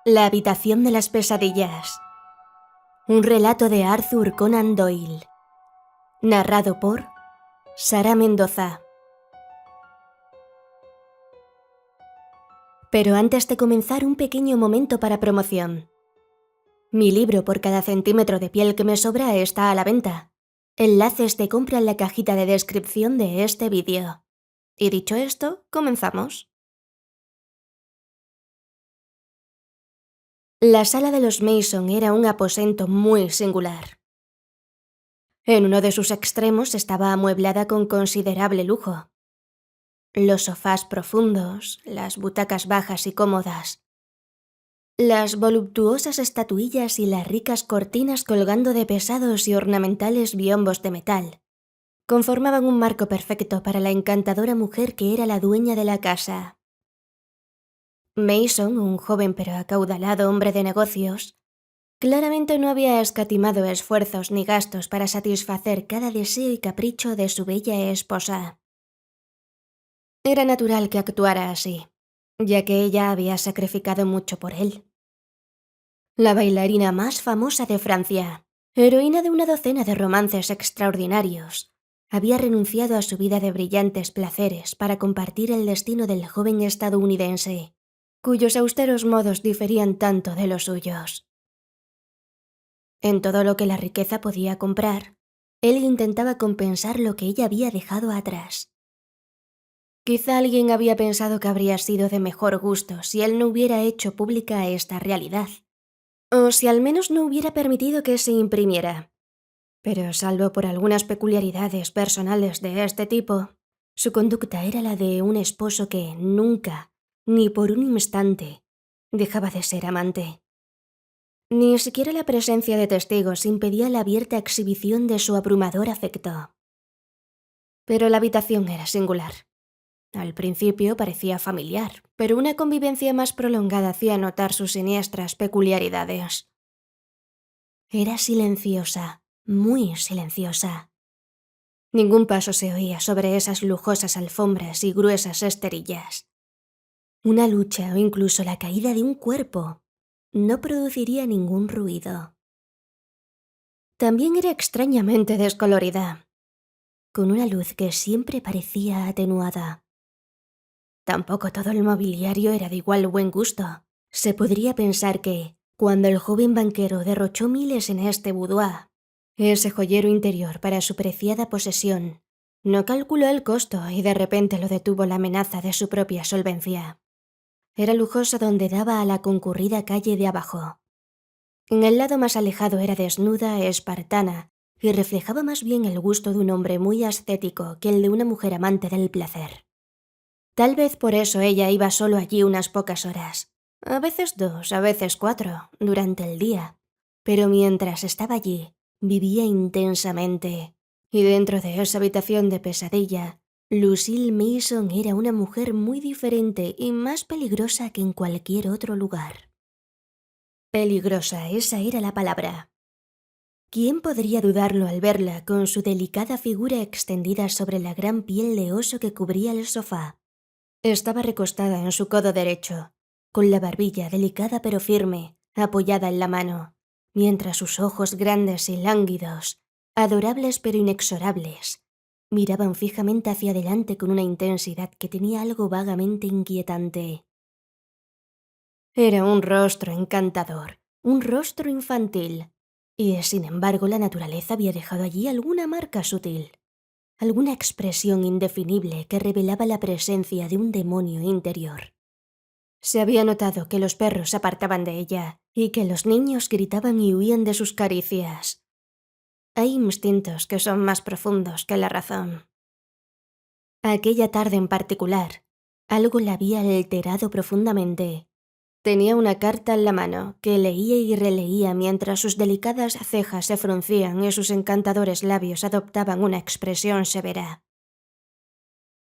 La habitación de las pesadillas. Un relato de Arthur Conan Doyle. Narrado por Sara Mendoza. Pero antes de comenzar, un pequeño momento para promoción. Mi libro Por cada centímetro de piel que me sobra está a la venta. Enlaces de compra en la cajita de descripción de este vídeo. Y dicho esto, comenzamos. La sala de los Mason era un aposento muy singular. En uno de sus extremos estaba amueblada con considerable lujo. Los sofás profundos, las butacas bajas y cómodas, las voluptuosas estatuillas y las ricas cortinas colgando de pesados y ornamentales biombos de metal conformaban un marco perfecto para la encantadora mujer que era la dueña de la casa. Mason, un joven pero acaudalado hombre de negocios, claramente no había escatimado esfuerzos ni gastos para satisfacer cada deseo y capricho de su bella esposa. Era natural que actuara así, ya que ella había sacrificado mucho por él. La bailarina más famosa de Francia, heroína de una docena de romances extraordinarios, había renunciado a su vida de brillantes placeres para compartir el destino del joven estadounidense, cuyos austeros modos diferían tanto de los suyos. En todo lo que la riqueza podía comprar, él intentaba compensar lo que ella había dejado atrás. Quizá alguien había pensado que habría sido de mejor gusto si él no hubiera hecho pública esta realidad, o si al menos no hubiera permitido que se imprimiera. Pero salvo por algunas peculiaridades personales de este tipo, su conducta era la de un esposo que nunca, ni por un instante, dejaba de ser amante. Ni siquiera la presencia de testigos impedía la abierta exhibición de su abrumador afecto. Pero la habitación era singular. Al principio parecía familiar, pero una convivencia más prolongada hacía notar sus siniestras peculiaridades. Era silenciosa, muy silenciosa. Ningún paso se oía sobre esas lujosas alfombras y gruesas esterillas. Una lucha o incluso la caída de un cuerpo no produciría ningún ruido. También era extrañamente descolorida, con una luz que siempre parecía atenuada. Tampoco todo el mobiliario era de igual buen gusto. Se podría pensar que, cuando el joven banquero derrochó miles en este boudoir, ese joyero interior para su preciada posesión, no calculó el costo y de repente lo detuvo la amenaza de su propia solvencia. Era lujoso donde daba a la concurrida calle de abajo. En el lado más alejado era desnuda, espartana, y reflejaba más bien el gusto de un hombre muy ascético que el de una mujer amante del placer. Tal vez por eso ella iba solo allí unas pocas horas, a veces 2, a veces 4, durante el día. Pero mientras estaba allí, vivía intensamente. Y dentro de esa habitación de pesadilla, Lucille Mason era una mujer muy diferente y más peligrosa que en cualquier otro lugar. Peligrosa, esa era la palabra. ¿Quién podría dudarlo al verla con su delicada figura extendida sobre la gran piel de oso que cubría el sofá? Estaba recostada en su codo derecho, con la barbilla delicada pero firme, apoyada en la mano, mientras sus ojos grandes y lánguidos, adorables pero inexorables, miraban fijamente hacia adelante con una intensidad que tenía algo vagamente inquietante. Era un rostro encantador, un rostro infantil, y sin embargo la naturaleza había dejado allí alguna marca sutil. Alguna expresión indefinible que revelaba la presencia de un demonio interior. Se había notado que los perros se apartaban de ella y que los niños gritaban y huían de sus caricias. Hay instintos que son más profundos que la razón. Aquella tarde en particular, algo la había alterado profundamente. Tenía una carta en la mano que leía y releía mientras sus delicadas cejas se fruncían y sus encantadores labios adoptaban una expresión severa.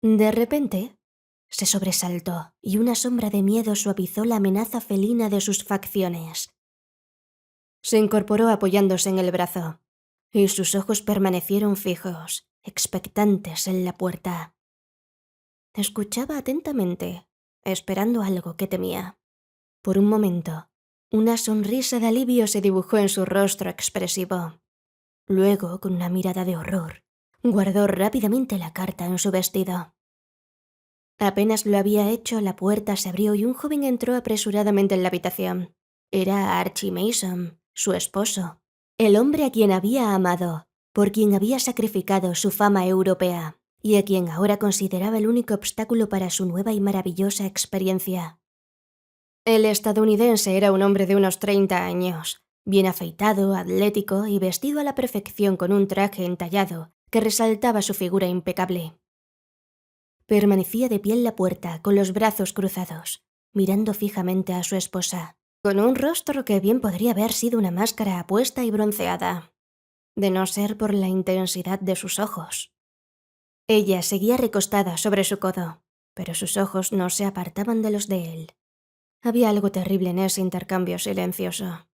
De repente, se sobresaltó y una sombra de miedo suavizó la amenaza felina de sus facciones. Se incorporó apoyándose en el brazo, y sus ojos permanecieron fijos, expectantes en la puerta. Escuchaba atentamente, esperando algo que temía. Por un momento, Una sonrisa de alivio se dibujó en su rostro expresivo. Luego, con una mirada de horror, guardó rápidamente la carta en su vestido. Apenas lo había hecho, la puerta se abrió y un joven entró apresuradamente en la habitación. Era Archie Mason, su esposo, el hombre a quien había amado, por quien había sacrificado su fama europea y a quien ahora consideraba el único obstáculo para su nueva y maravillosa experiencia. El estadounidense era un hombre de unos 30 años, bien afeitado, atlético y vestido a la perfección con un traje entallado que resaltaba su figura impecable. Permanecía de pie en la puerta, con los brazos cruzados, mirando fijamente a su esposa, con un rostro que bien podría haber sido una máscara apuesta y bronceada, de no ser por la intensidad de sus ojos. Ella seguía recostada sobre su codo, pero sus ojos no se apartaban de los de él. Había algo terrible en ese intercambio silencioso.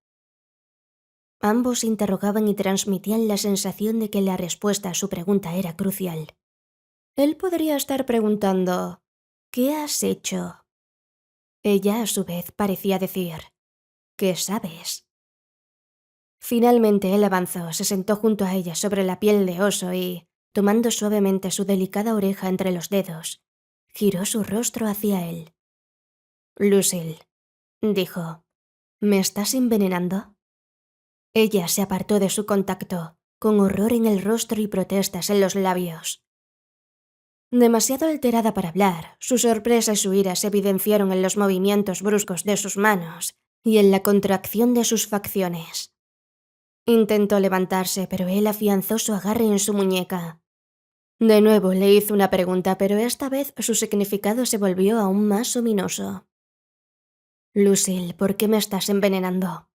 Ambos interrogaban y transmitían la sensación de que la respuesta a su pregunta era crucial. Él podría estar preguntando: ¿qué has hecho? Ella, a su vez, parecía decir: ¿qué sabes? Finalmente él avanzó, se sentó junto a ella sobre la piel de oso y, tomando suavemente su delicada oreja entre los dedos, giró su rostro hacia él. «Lucille», dijo, «¿me estás envenenando?» Ella se apartó de su contacto, con horror en el rostro y protestas en los labios. Demasiado alterada para hablar, su sorpresa y su ira se evidenciaron en los movimientos bruscos de sus manos y en la contracción de sus facciones. Intentó levantarse, pero él afianzó su agarre en su muñeca. De nuevo le hizo una pregunta, pero esta vez su significado se volvió aún más ominoso. «Lucille, ¿por qué me estás envenenando?»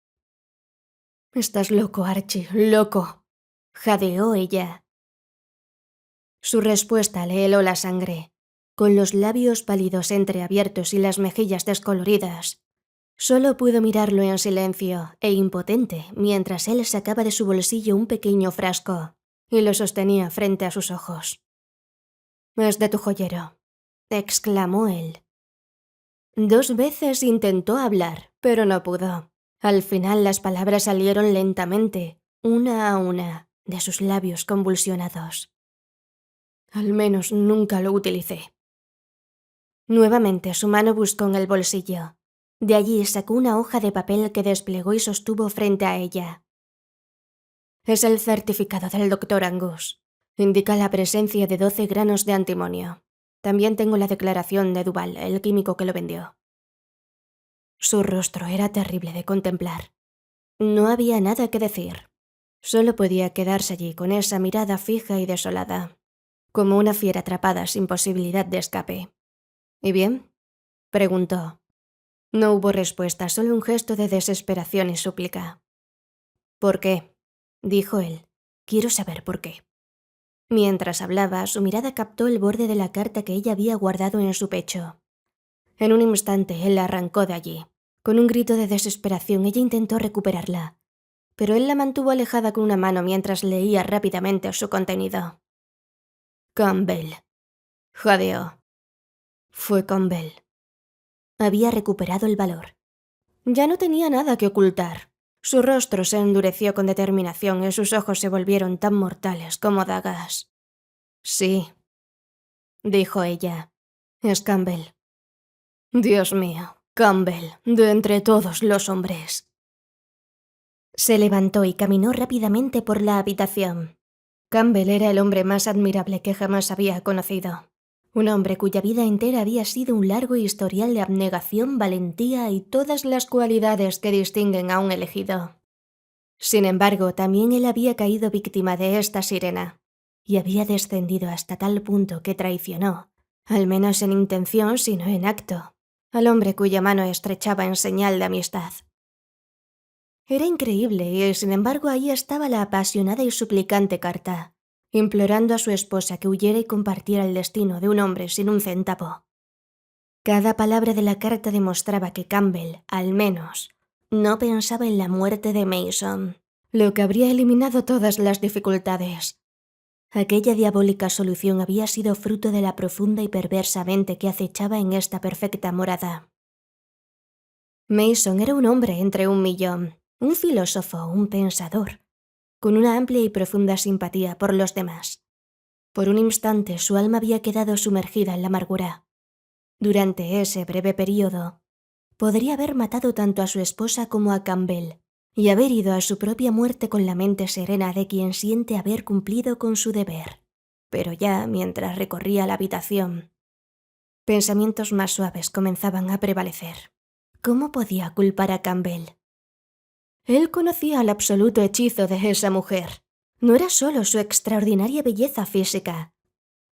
«Estás loco, Archie, loco», jadeó ella. Su respuesta le heló la sangre. Con los labios pálidos entreabiertos y las mejillas descoloridas, solo pudo mirarlo en silencio e impotente mientras él sacaba de su bolsillo un pequeño frasco y lo sostenía frente a sus ojos. «Es de tu joyero», exclamó él. 2 veces intentó hablar, pero no pudo. Al final las palabras salieron lentamente, una a una, de sus labios convulsionados. «Al menos nunca lo utilicé». Nuevamente su mano buscó en el bolsillo. De allí sacó una hoja de papel que desplegó y sostuvo frente a ella. «Es el certificado del Dr. Angus. Indica la presencia de 12 granos de antimonio. También tengo la declaración de Duval, el químico que lo vendió». Su rostro era terrible de contemplar. No había nada que decir. Solo podía quedarse allí con esa mirada fija y desolada, como una fiera atrapada sin posibilidad de escape. «¿Y bien?», preguntó. No hubo respuesta, solo un gesto de desesperación y súplica. «¿Por qué?», dijo él. «Quiero saber por qué». Mientras hablaba, su mirada captó el borde de la carta que ella había guardado en su pecho. En un instante él la arrancó de allí. Con un grito de desesperación ella intentó recuperarla, pero él la mantuvo alejada con una mano mientras leía rápidamente su contenido. «Campbell», jadeó. Fue Campbell. Había recuperado el valor. Ya no tenía nada que ocultar. Su rostro se endureció con determinación y sus ojos se volvieron tan mortales como dagas. «Sí», dijo ella. «Es Campbell». «Dios mío, Campbell, de entre todos los hombres». Se levantó y caminó rápidamente por la habitación. Campbell era el hombre más admirable que jamás había conocido. Un hombre cuya vida entera había sido un largo historial de abnegación, valentía y todas las cualidades que distinguen a un elegido. Sin embargo, también él había caído víctima de esta sirena, y había descendido hasta tal punto que traicionó, al menos en intención si no en acto, al hombre cuya mano estrechaba en señal de amistad. Era increíble y, sin embargo, ahí estaba la apasionada y suplicante carta, implorando a su esposa que huyera y compartiera el destino de un hombre sin un centavo. Cada palabra de la carta demostraba que Campbell, al menos, no pensaba en la muerte de Mason, lo que habría eliminado todas las dificultades. Aquella diabólica solución había sido fruto de la profunda y perversa mente que acechaba en esta perfecta morada. Mason era un hombre entre un millón, un filósofo, un pensador, con una amplia y profunda simpatía por los demás. Por un instante su alma había quedado sumergida en la amargura. Durante ese breve período, podría haber matado tanto a su esposa como a Campbell y haber ido a su propia muerte con la mente serena de quien siente haber cumplido con su deber. Pero ya, mientras recorría la habitación, pensamientos más suaves comenzaban a prevalecer. ¿Cómo podía culpar a Campbell? Él conocía el absoluto hechizo de esa mujer. No era solo su extraordinaria belleza física.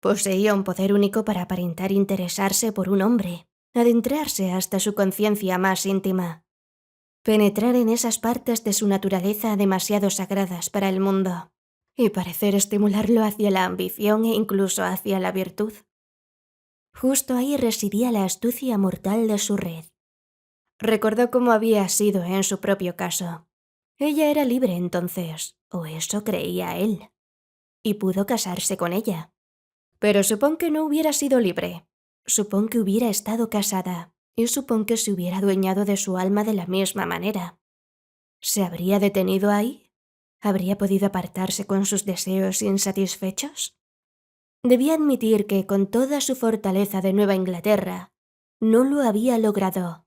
Poseía un poder único para aparentar interesarse por un hombre, adentrarse hasta su conciencia más íntima, penetrar en esas partes de su naturaleza demasiado sagradas para el mundo, y parecer estimularlo hacia la ambición e incluso hacia la virtud. Justo ahí residía la astucia mortal de su red. Recordó cómo había sido en su propio caso. Ella era libre entonces, o eso creía él, y pudo casarse con ella. Pero supón que no hubiera sido libre. Supón que hubiera estado casada, y supón que se hubiera adueñado de su alma de la misma manera. ¿Se habría detenido ahí? ¿Habría podido apartarse con sus deseos insatisfechos? Debía admitir que, con toda su fortaleza de Nueva Inglaterra, no lo había logrado.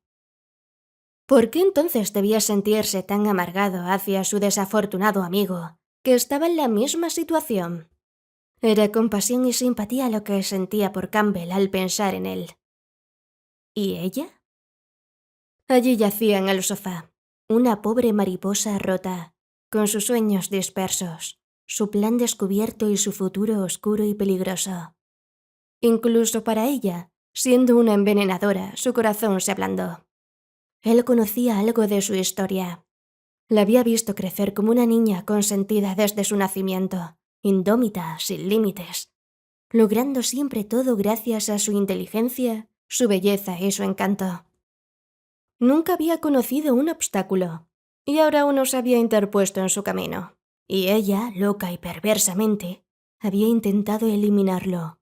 ¿Por qué entonces debía sentirse tan amargado hacia su desafortunado amigo, que estaba en la misma situación? Era compasión y simpatía lo que sentía por Campbell al pensar en él. ¿Y ella? Allí yacía en el sofá, una pobre mariposa rota, con sus sueños dispersos, su plan descubierto y su futuro oscuro y peligroso. Incluso para ella, siendo una envenenadora, su corazón se ablandó. Él conocía algo de su historia. La había visto crecer como una niña consentida desde su nacimiento, indómita, sin límites, logrando siempre todo gracias a su inteligencia, su belleza y su encanto. Nunca había conocido un obstáculo, y ahora uno se había interpuesto en su camino, y ella, loca y perversamente, había intentado eliminarlo.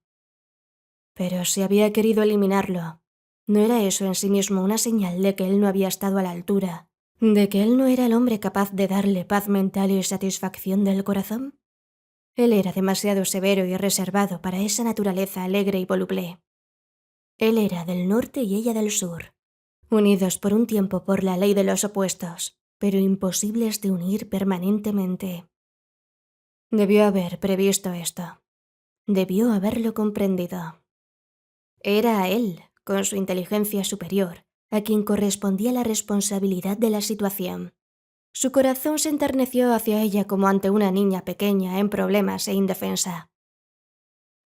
Pero si había querido eliminarlo, ¿no era eso en sí mismo una señal de que él no había estado a la altura, de que él no era el hombre capaz de darle paz mental y satisfacción del corazón? Él era demasiado severo y reservado para esa naturaleza alegre y voluble. Él era del norte y ella del sur, unidos por un tiempo por la ley de los opuestos, pero imposibles de unir permanentemente. Debió haber previsto esto. Debió haberlo comprendido. Era a él, con su inteligencia superior, a quien correspondía la responsabilidad de la situación. Su corazón se enterneció hacia ella como ante una niña pequeña en problemas e indefensa.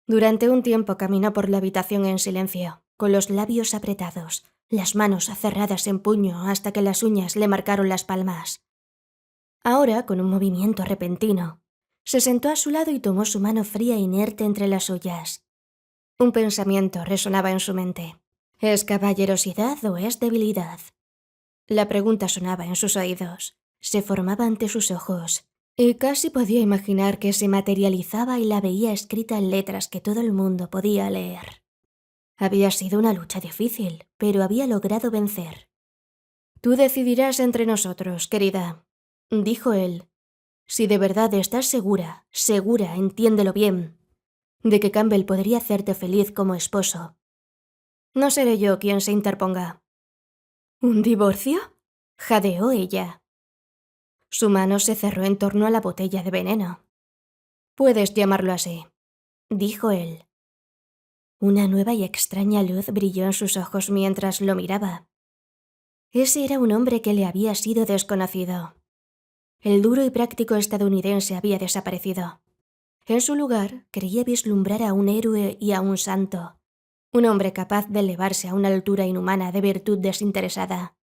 Durante un tiempo caminó por la habitación en silencio, con los labios apretados, las manos cerradas en puño hasta que las uñas le marcaron las palmas. Ahora, con un movimiento repentino, se sentó a su lado y tomó su mano fría e inerte entre las suyas. Un pensamiento resonaba en su mente. ¿Es caballerosidad o es debilidad? La pregunta sonaba en sus oídos, se formaba ante sus ojos, y casi podía imaginar que se materializaba y la veía escrita en letras que todo el mundo podía leer. Había sido una lucha difícil, pero había logrado vencer. «Tú decidirás entre nosotros, querida», dijo él. «Si de verdad estás segura, entiéndelo bien, de que Campbell podría hacerte feliz como esposo, no seré yo quien se interponga». «¿Un divorcio?», jadeó ella. Su mano se cerró en torno a la botella de veneno. «Puedes llamarlo así», dijo él. Una nueva y extraña luz brilló en sus ojos mientras lo miraba. Ese era un hombre que le había sido desconocido. El duro y práctico estadounidense había desaparecido. En su lugar, creía vislumbrar a un héroe y a un santo, un hombre capaz de elevarse a una altura inhumana de virtud desinteresada.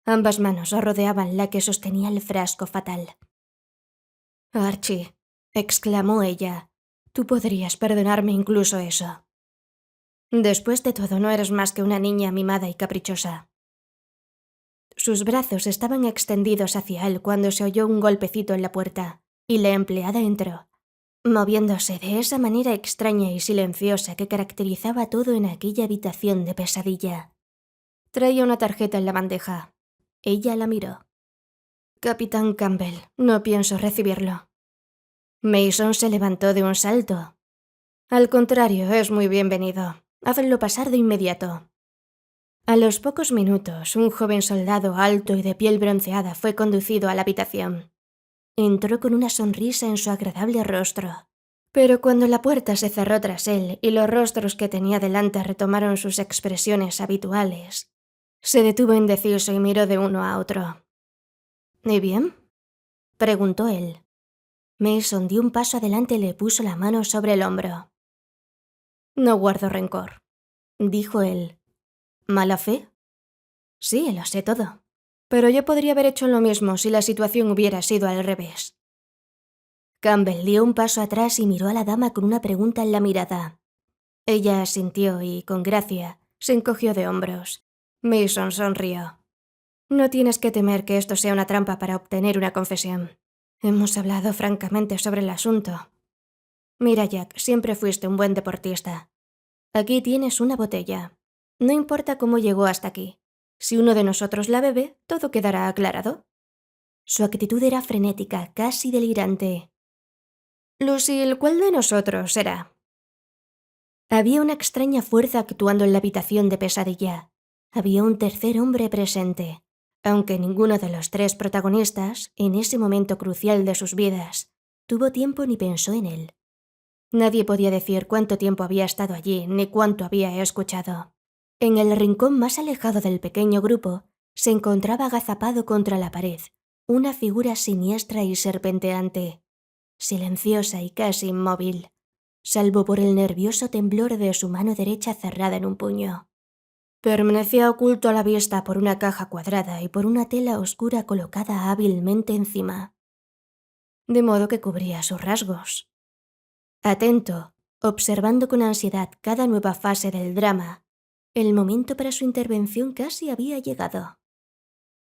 Ambas manos rodeaban la que sostenía el frasco fatal. «Archie», exclamó ella, «tú podrías perdonarme incluso eso. Después de todo, no eres más que una niña mimada y caprichosa». Sus brazos estaban extendidos hacia él cuando se oyó un golpecito en la puerta, y la empleada entró, moviéndose de esa manera extraña y silenciosa que caracterizaba todo en aquella habitación de pesadilla. Traía una tarjeta en la bandeja. Ella la miró. Capitán Campbell, no pienso recibirlo. Mason se levantó de un salto. Al contrario, es muy bienvenido. Hazlo pasar de inmediato. A los pocos minutos, un joven soldado alto y de piel bronceada fue conducido a la habitación. Entró con una sonrisa en su agradable rostro. Pero cuando la puerta se cerró tras él y los rostros que tenía delante retomaron sus expresiones habituales, se detuvo indeciso y miró de uno a otro. ¿Y bien?, preguntó él. Mason dio un paso adelante y le puso la mano sobre el hombro. No guardo rencor, dijo él. ¿Mala fe? Sí, lo sé todo. Pero yo podría haber hecho lo mismo si la situación hubiera sido al revés. Campbell dio un paso atrás y miró a la dama con una pregunta en la mirada. Ella asintió y, con gracia, se encogió de hombros. Mason sonrió. No tienes que temer que esto sea una trampa para obtener una confesión. Hemos hablado francamente sobre el asunto. Mira, Jack, siempre fuiste un buen deportista. Aquí tienes una botella. No importa cómo llegó hasta aquí. Si uno de nosotros la bebe, todo quedará aclarado. Su actitud era frenética, casi delirante. Lucille, ¿cuál de nosotros será? Había una extraña fuerza actuando en la habitación de pesadilla. Había un tercer hombre presente, aunque ninguno de los tres protagonistas, en ese momento crucial de sus vidas, tuvo tiempo ni pensó en él. Nadie podía decir cuánto tiempo había estado allí ni cuánto había escuchado. En el rincón más alejado del pequeño grupo se encontraba agazapado contra la pared una figura siniestra y serpenteante, silenciosa y casi inmóvil, salvo por el nervioso temblor de su mano derecha cerrada en un puño. Permanecía oculto a la vista por una caja cuadrada y por una tela oscura colocada hábilmente encima, de modo que cubría sus rasgos. Atento, observando con ansiedad cada nueva fase del drama, el momento para su intervención casi había llegado.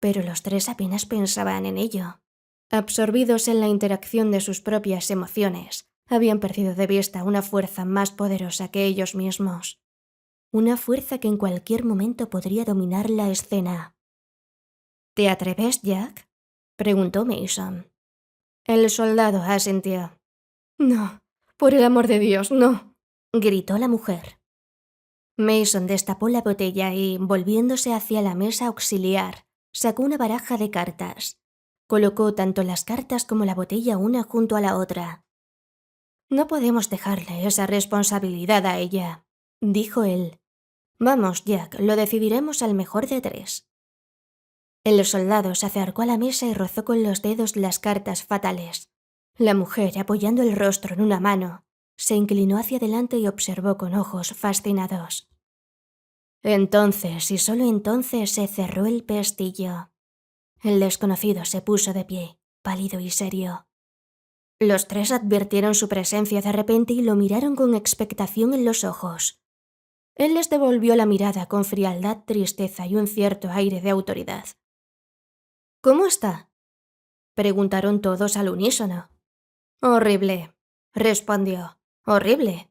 Pero los tres apenas pensaban en ello. Absorbidos en la interacción de sus propias emociones, habían perdido de vista una fuerza más poderosa que ellos mismos. Una fuerza que en cualquier momento podría dominar la escena. ¿Te atreves, Jack?, preguntó Mason. El soldado asintió. No, por el amor de Dios, no, gritó la mujer. Mason destapó la botella y, volviéndose hacia la mesa auxiliar, sacó una baraja de cartas. Colocó tanto las cartas como la botella una junto a la otra. No podemos dejarle esa responsabilidad a ella, dijo él. Vamos, Jack, lo decidiremos al mejor de tres. El soldado se acercó a la mesa y rozó con los dedos las cartas fatales. La mujer, apoyando el rostro en una mano, se inclinó hacia adelante y observó con ojos fascinados. Entonces, y solo entonces, se cerró el pestillo. El desconocido se puso de pie, pálido y serio. Los tres advirtieron su presencia de repente y lo miraron con expectación en los ojos. Él les devolvió la mirada con frialdad, tristeza y un cierto aire de autoridad. ¿Cómo está?, preguntaron todos al unísono. Horrible, respondió. Horrible.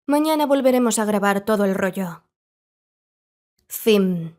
Mañana volveremos a grabar todo el rollo. Fin.